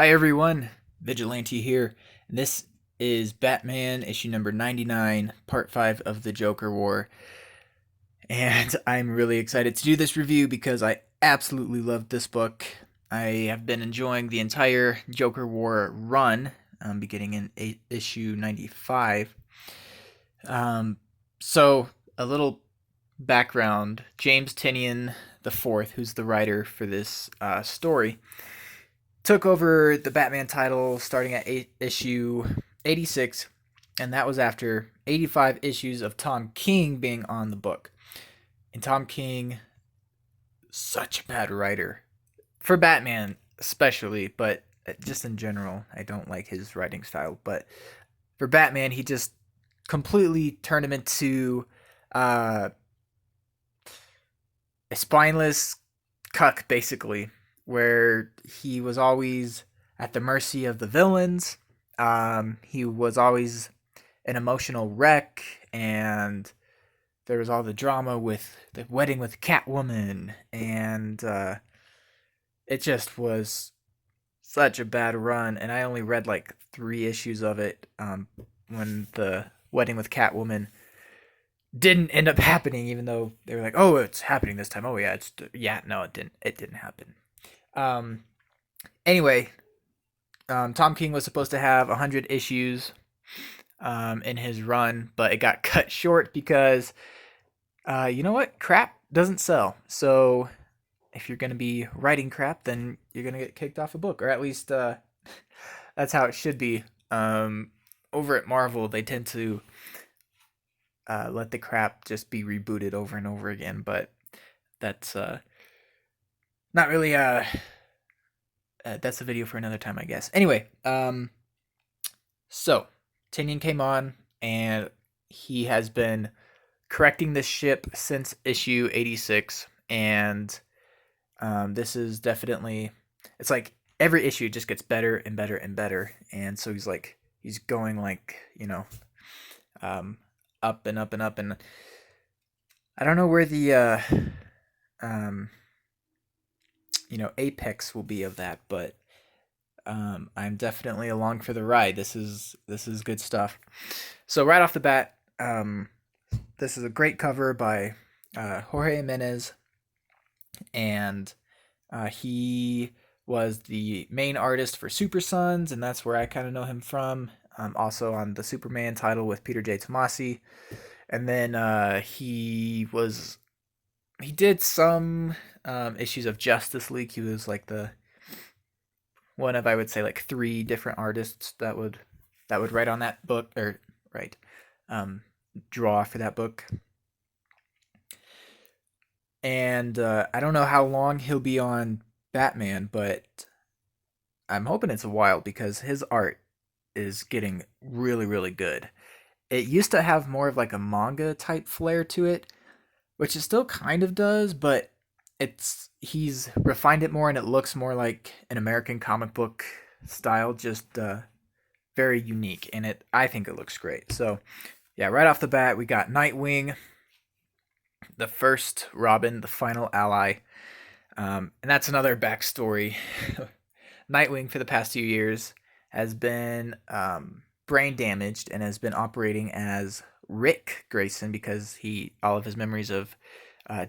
Hi everyone, Vigilante here. This is Batman issue number 99, part 5 of the Joker War. And I'm really excited to do this review because I absolutely love this book. I have been enjoying the entire Joker War run, beginning in issue 95. Um, so, a little background. James Tynion IV, who's the writer for this story, took over the Batman title starting at issue 86, and that was after 85 issues of Tom King being on the book. And Tom King, such a bad writer. For Batman, especially, but just in general, I don't like his writing style. But for Batman, he just completely turned him into uh, a spineless cuck, basically, where he was always at the mercy of the villains. He was always an emotional wreck, and there was all the drama with the wedding with Catwoman, and it just was such a bad run. And I only read like 3 issues of it when the wedding with Catwoman didn't end up happening, even though they were like, "Oh, it's happening this time." Oh yeah, no, it didn't. It didn't happen. Um, anyway, Tom King was supposed to have 100 issues in his run, but it got cut short because you know what? Crap doesn't sell. So if you're going to be writing crap, then you're going to get kicked off a book, or at least that's how it should be. Over at Marvel, they tend to let the crap just be rebooted over and over again, but that's not really that's a video for another time, I guess. Anyway, so Tinian came on, and he has been correcting this ship since issue 86, and this is definitely, it's like every issue just gets better and better and better, and so he's going like, um, up and up and up, and I don't know where the um, apex will be of that, but I'm definitely along for the ride. This is good stuff. So right off the bat, this is a great cover by Jorge Jimenez, and he was the main artist for Super Sons, and that's where I kind of know him from. Also on the Superman title with Peter J. Tomasi, and then he did some issues of Justice League. He was like the one of, I would say, like 3 different artists that would write on that book, or write draw for that book. And I don't know how long he'll be on Batman, but I'm hoping it's a while because his art is getting really, really good. It used to have more of like a manga type flair to it, which it still kind of does, but he's refined it more, and it looks more like an American comic book style, just very unique, and I think it looks great. So yeah, right off the bat, we got Nightwing, the first Robin, the final ally. And that's another backstory. Nightwing, for the past 2 years, has been brain damaged and has been operating as Rick Grayson because all of his memories of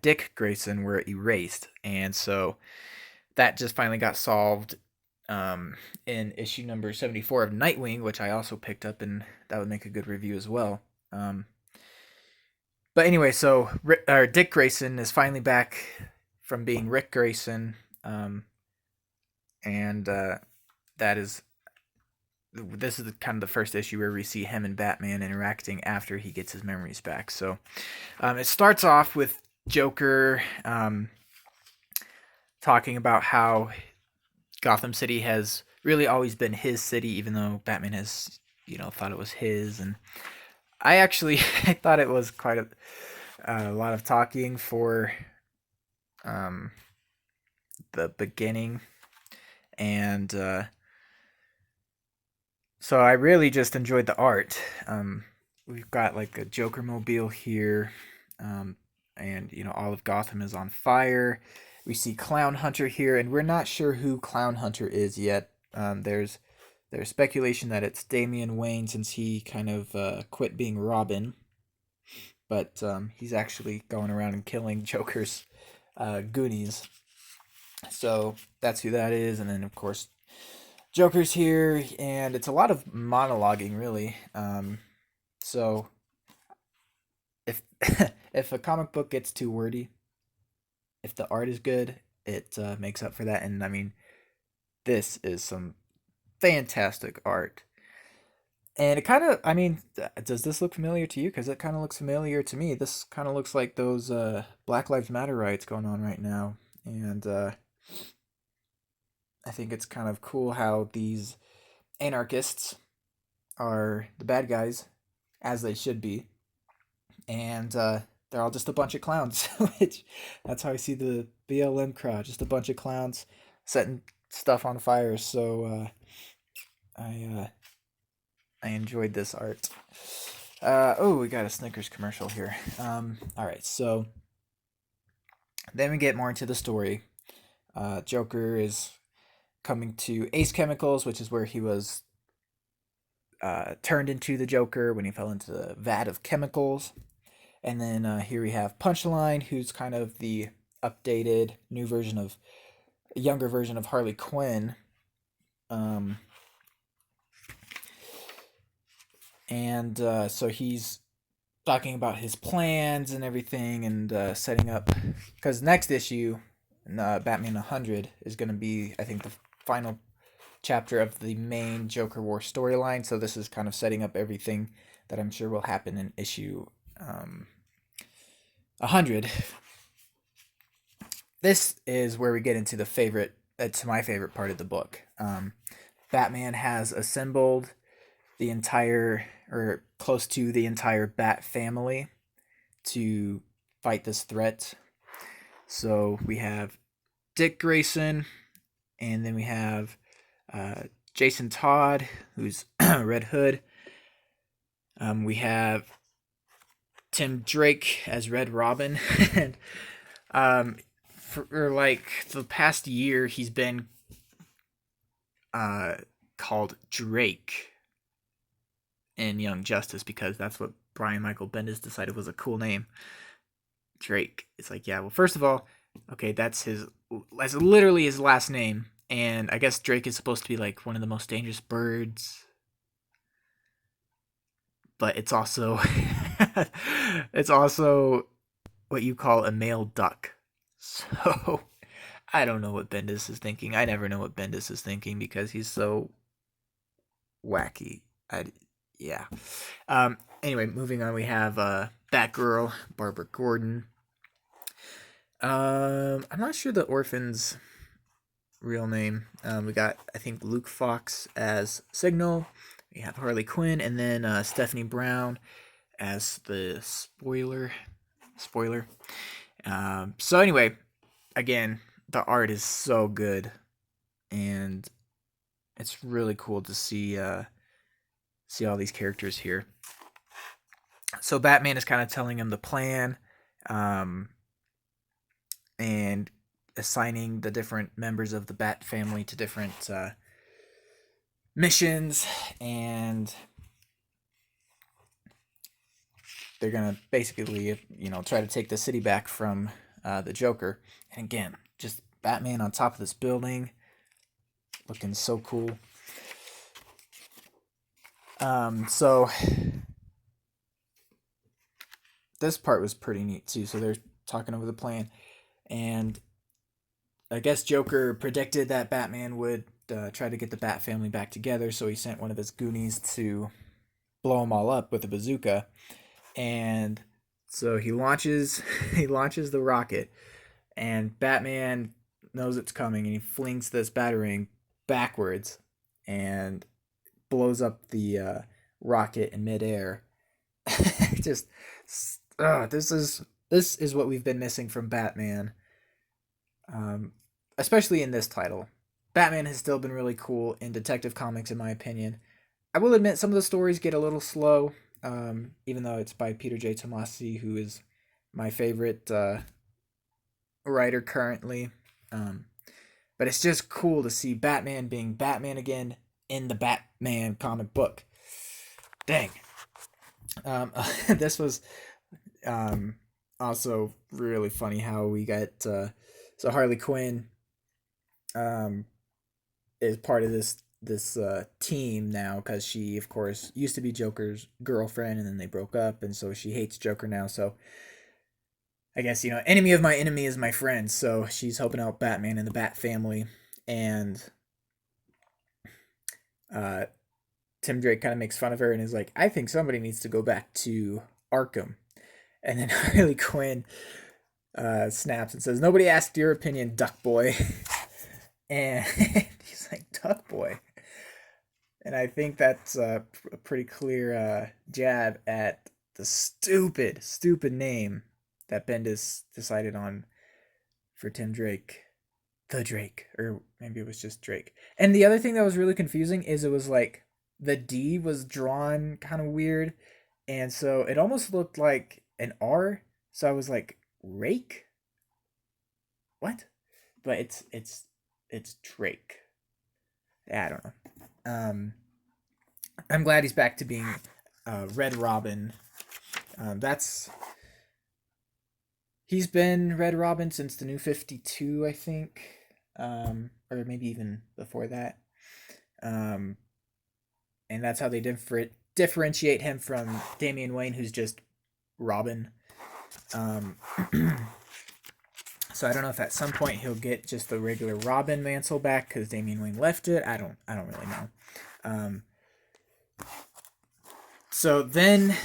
Dick Grayson were erased, and so that just finally got solved in issue number 74 of Nightwing, which I also picked up, and that would make a good review as well. But anyway, so Dick Grayson is finally back from being Rick Grayson, and this is kind of the first issue where we see him and Batman interacting after he gets his memories back. So it starts off with Joker talking about how Gotham City has really always been his city, even though Batman has, thought it was his. And I actually I thought it was quite a lot of talking for the beginning, and so I really just enjoyed the art. We've got like a Joker mobile here, and all of Gotham is on fire. We see Clown Hunter here, and we're not sure who Clown Hunter is yet. There's speculation that it's Damian Wayne since he kind of quit being Robin, but he's actually going around and killing Joker's goonies. So that's who that is, and then of course Joker's here, and it's a lot of monologuing, really. So if if a comic book gets too wordy, if the art is good, it makes up for that. And I mean, this is some fantastic art. And it kind of, I mean, does this look familiar to you? Because it kind of looks familiar to me. This kind of looks like those Black Lives Matter riots going on right now. And I think it's kind of cool how these anarchists are the bad guys, as they should be. And they're all just a bunch of clowns, which that's how I see the BLM crowd, just a bunch of clowns setting stuff on fire. So I enjoyed this art. Oh, we got a Snickers commercial here. All right, so then we get more into the story. Joker is coming to Ace Chemicals, which is where he was turned into the Joker when he fell into the vat of chemicals. And then here we have Punchline, who's kind of the updated new version of, a younger version of Harley Quinn. And so he's talking about his plans and everything, and setting up, because next issue, Batman 100, is going to be, I think, the final chapter of the main Joker War storyline. So this is kind of setting up everything that I'm sure will happen in issue 100. This is where we get into the favorite, to my favorite part of the book. Batman has assembled the entire, or close to the entire Bat family to fight this threat. So we have Dick Grayson, and then we have Jason Todd, who's Red Hood. We have Tim Drake as Red Robin. And for like the past year, he's been called Drake in Young Justice, because that's what Brian Michael Bendis decided was a cool name. Drake. It's like, yeah, well, first of all, okay, that's literally his last name, and I guess Drake is supposed to be like one of the most dangerous birds, but it's also it's also what you call a male duck. So I don't know what Bendis is thinking. I never know what Bendis is thinking because he's so wacky. Yeah. Anyway, moving on, we have Batgirl, Barbara Gordon. I'm not sure the orphan's real name. We got, I think, Luke Fox as Signal. We have Harley Quinn, and then Stephanie Brown as the spoiler. So anyway, again, the art is so good, and it's really cool to see all these characters here. So Batman is kind of telling him the plan, and assigning the different members of the Bat family to different missions, and they're gonna basically, try to take the city back from the Joker. And again, just Batman on top of this building, looking so cool. So this part was pretty neat too. So they're talking over the plan, and I guess Joker predicted that Batman would try to get the Bat family back together, so he sent one of his goonies to blow them all up with a bazooka. And so he launches the rocket, and Batman knows it's coming, and he flings this batarang backwards and blows up the rocket in midair. Just this is what we've been missing from Batman, especially in this title. Batman has still been really cool in Detective Comics, in my opinion. I will admit some of the stories get a little slow, even though it's by Peter J. Tomasi, who is my favorite writer currently. But it's just cool to see Batman being Batman again in the Batman comic book. Dang. This was um, also really funny how we got so Harley Quinn um, is part of this team now because she, of course, used to be Joker's girlfriend, and then they broke up, and so she hates Joker now. So I guess enemy of my enemy is my friend. So she's helping out Batman and the Bat family, and uh, Tim Drake kind of makes fun of her and is like, "I think somebody needs to go back to Arkham." And then Harley Quinn snaps and says, "Nobody asked your opinion, Duck Boy." And he's like, "Duck Boy." And I think that's a pretty clear jab at the stupid, stupid name that Bendis decided on for Tim Drake. The Drake. Or maybe it was just Drake. And the other thing that was really confusing is it was like the D was drawn kind of weird. And so it almost looked like an R. So I was like, Rake? What? But it's Drake. I don't know. I'm glad he's back to being Red Robin. That's he's been Red Robin since the New 52, I think, or maybe even before that. And that's how they differentiate him from Damian Wayne, who's just Robin. So I don't know if at some point he'll get just the regular Robin mantle back because Damian Wayne left it. I don't really know. So then,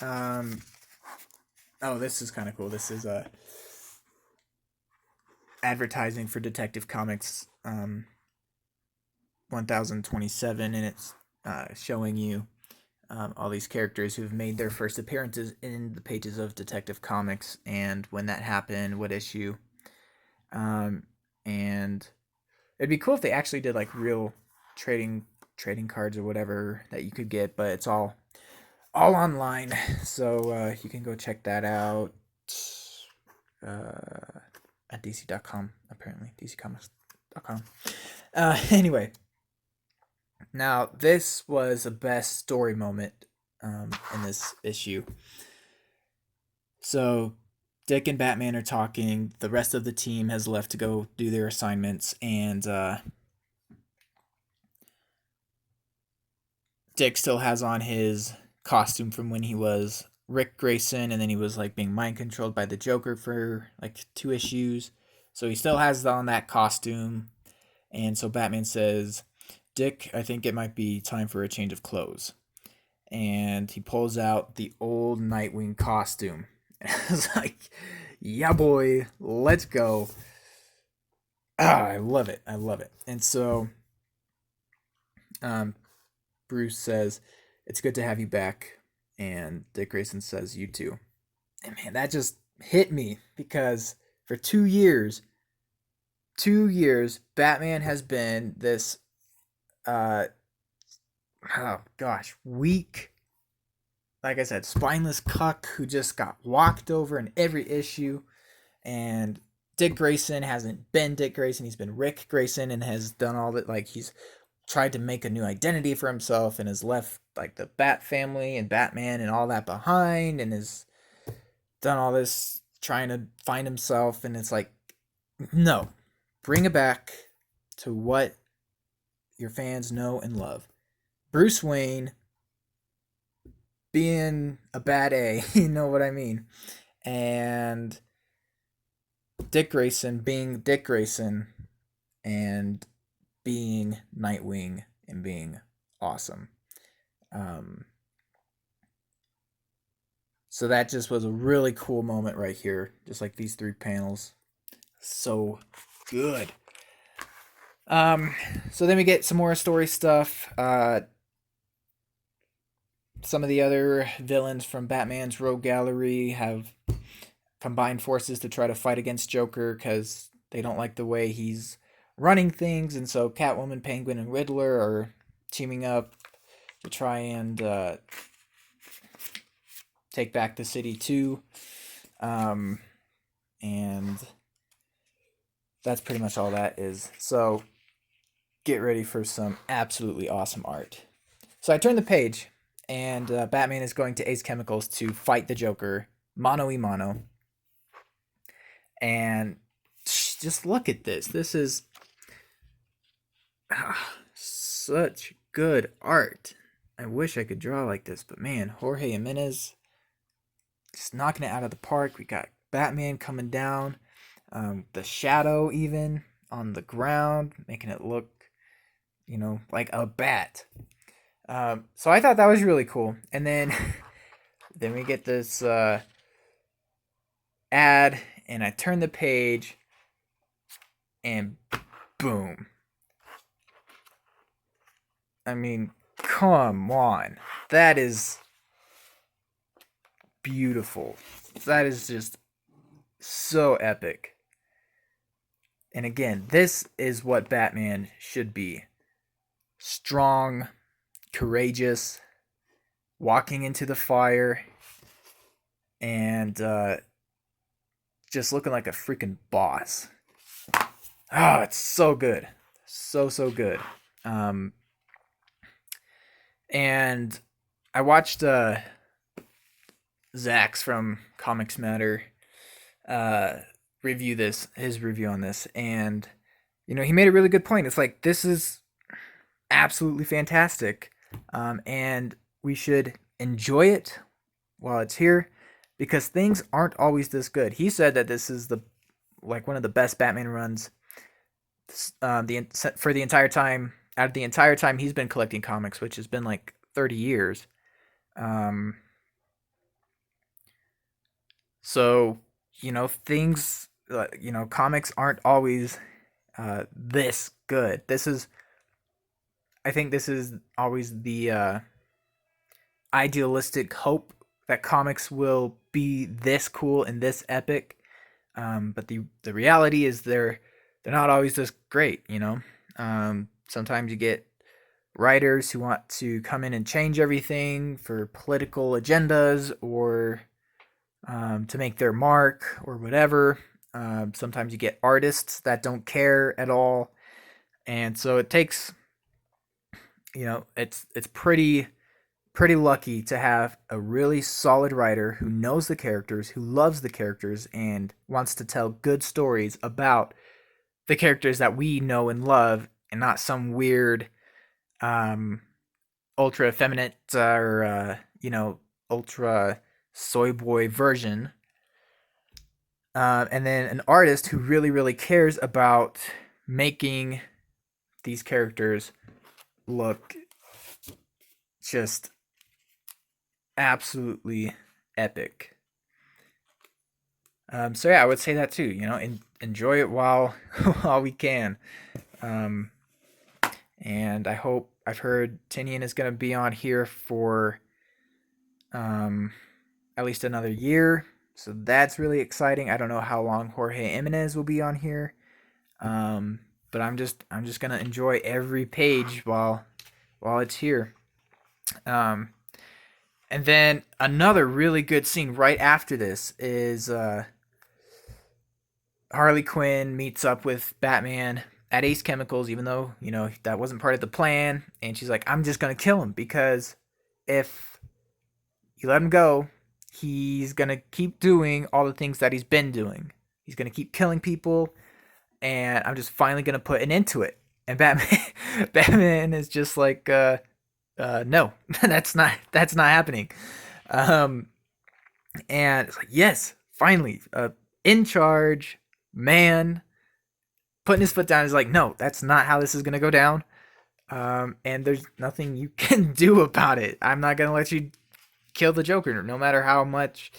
oh, this is kind of cool. This is advertising for Detective Comics 1027, and it's showing you all these characters who've made their first appearances in the pages of Detective Comics and when that happened, what issue. And it'd be cool if they actually did like real trading cards or whatever that you could get, but it's all online, so you can go check that out at dc.com, apparently dccomics.com. Anyway, now this was the best story moment in this issue. So Dick and Batman are talking. The rest of the team has left to go do their assignments, and Dick still has on his costume from when he was Rick Grayson, and then he was like being mind controlled by the Joker for like 2 issues. So he still has on that costume, and so Batman says, "Dick, I think it might be time for a change of clothes." And he pulls out the old Nightwing costume. And I was like, yeah, boy, let's go. I love it. And so Bruce says, "It's good to have you back." And Dick Grayson says, "You too." And man, that just hit me because for 2 years, Batman has been this oh gosh, weak, like I said, spineless cuck who just got walked over in every issue. And Dick Grayson hasn't been Dick Grayson, he's been Rick Grayson, and has done all that. Like, he's tried to make a new identity for himself and has left like the Bat family and Batman and all that behind, and has done all this trying to find himself. And it's like, no, bring it back to what your fans know and love. Bruce Wayne being a bad A, you know what I mean? And Dick Grayson being Dick Grayson and being Nightwing and being awesome. So that just was a really cool moment right here. Just like these 3 panels. So good. So then we get some more story stuff. Some of the other villains from Batman's Rogue Gallery have combined forces to try to fight against Joker because they don't like the way he's running things. And so Catwoman, Penguin, and Riddler are teaming up to try and take back the city too. And that's pretty much all that is. So get ready for some absolutely awesome art. So I turn the page, and Batman is going to Ace Chemicals to fight the Joker mano a mano. And just look at this. This is such good art. I wish I could draw like this, but man, Jorge Jimenez just knocking it out of the park. We got Batman coming down, the shadow even on the ground, making it look, like a bat. So I thought that was really cool. And then, then we get this ad, and I turn the page, and boom. I mean, come on. That is beautiful. That is just so epic. And again, this is what Batman should be. Strong, courageous, walking into the fire, and just looking like a freaking boss. Oh, it's so good. So good. And I watched Zach's from Comics Matter review his review on this, and he made a really good point. It's like, this is absolutely fantastic, and we should enjoy it while it's here, because things aren't always this good. He said that this is one of the best Batman runs for the entire time, out of the entire time he's been collecting comics, which has been like 30 years. So, things, comics aren't always this good. I think this is always the idealistic hope that comics will be this cool and this epic. But the reality is they're not always this great, Sometimes you get writers who want to come in and change everything for political agendas, or to make their mark, or whatever. Sometimes you get artists that don't care at all, and so it takes, it's pretty lucky to have a really solid writer who knows the characters, who loves the characters, and wants to tell good stories about the characters that we know and love, and not some weird ultra effeminate or ultra soy boy version. And then an artist who really cares about making these characters look just absolutely epic. So yeah, I would say that too. Enjoy it while we can. And I've heard Tinian is going to be on here for at least another year, so that's really exciting. I don't know how long Jorge Jimenez will be on here, but I'm just going to enjoy every page while it's here. And then another really good scene right after this is Harley Quinn meets up with Batman at Ace Chemicals, even though, that wasn't part of the plan. And she's like, I'm just going to kill him, because if you let him go, he's going to keep doing all the things that he's been doing. He's going to keep killing people, and I'm just finally going to put an end to it. And Batman is just like, no, that's not happening. And it's like, yes, finally, in charge man putting his foot down is like, no, that's not how this is going to go down. And there's nothing you can do about it. I'm not going to let you kill the Joker, no matter how much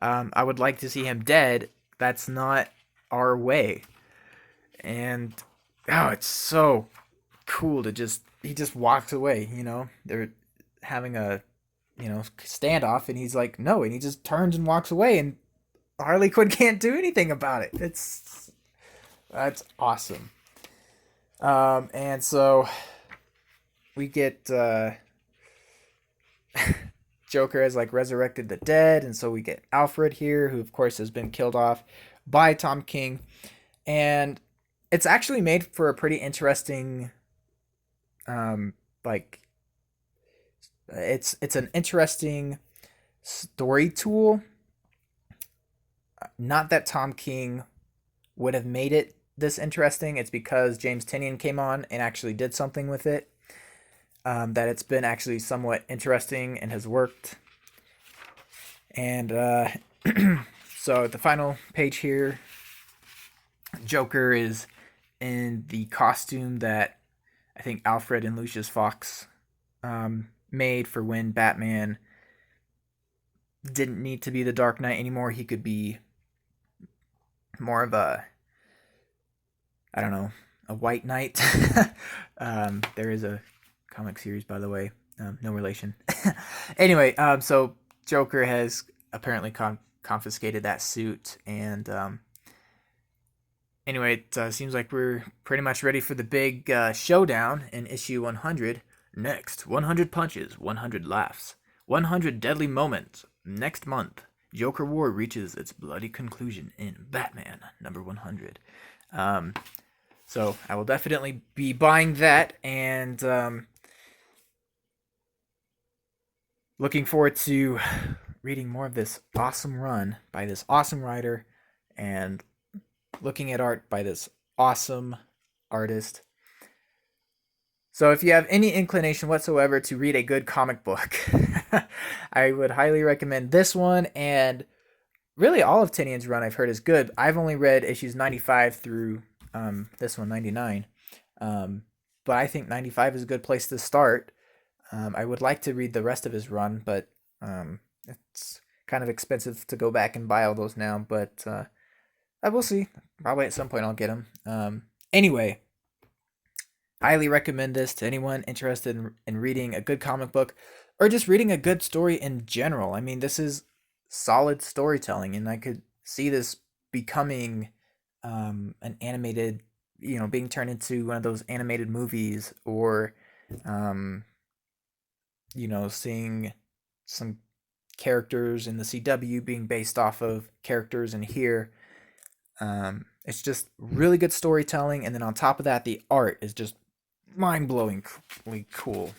I would like to see him dead. That's not our way. And it's so cool to he just walks away. They're having a standoff, and he's like, no, and he just turns and walks away, and Harley Quinn can't do anything about it. That's awesome. And so we get Joker has resurrected the dead, and so we get Alfred here, who of course has been killed off by Tom King. And It's actually made for a pretty interesting, like it's an interesting story tool. Not that Tom King would have made it this interesting. It's because James Tynion came on and actually did something with it. That it's been actually somewhat interesting and has worked. And so the final page here, Joker is in the costume that I think Alfred and Lucius Fox made for when Batman didn't need to be the Dark Knight anymore. He could be more of a, I don't know, a white knight. There is a comic series, by the way, no relation. Anyway, so Joker has apparently confiscated that suit, and anyway, it seems like we're pretty much ready for the big showdown in issue 100. Next, 100 punches, 100 laughs, 100 deadly moments. Next month, Joker War reaches its bloody conclusion in Batman number 100. So I will definitely be buying that, and looking forward to reading more of this awesome run by this awesome writer, and looking at art by this awesome artist. So if you have any inclination whatsoever to read a good comic book, I would highly recommend this one, and really all of Tynion's run I've heard is good. I've only read issues 95 through this one, 99. But I think 95 is a good place to start. I would like to read the rest of his run, but it's kind of expensive to go back and buy all those now. But I will see. Probably at some point I'll get them. Anyway, highly recommend this to anyone interested in reading a good comic book or just reading a good story in general. I mean, this is solid storytelling, and I could see this becoming an animated, being turned into one of those animated movies, or seeing some characters in the CW being based off of characters in here. It's just really good storytelling, and then on top of that, the art is just mind-blowingly cool.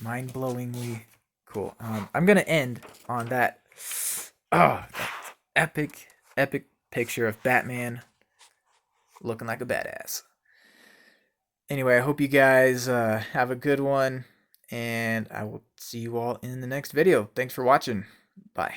Mind-blowingly cool. I'm gonna end on that. Oh, that epic picture of Batman looking like a badass. Anyway, I hope you guys have a good one, and I will see you all in the next video. Thanks for watching. Bye.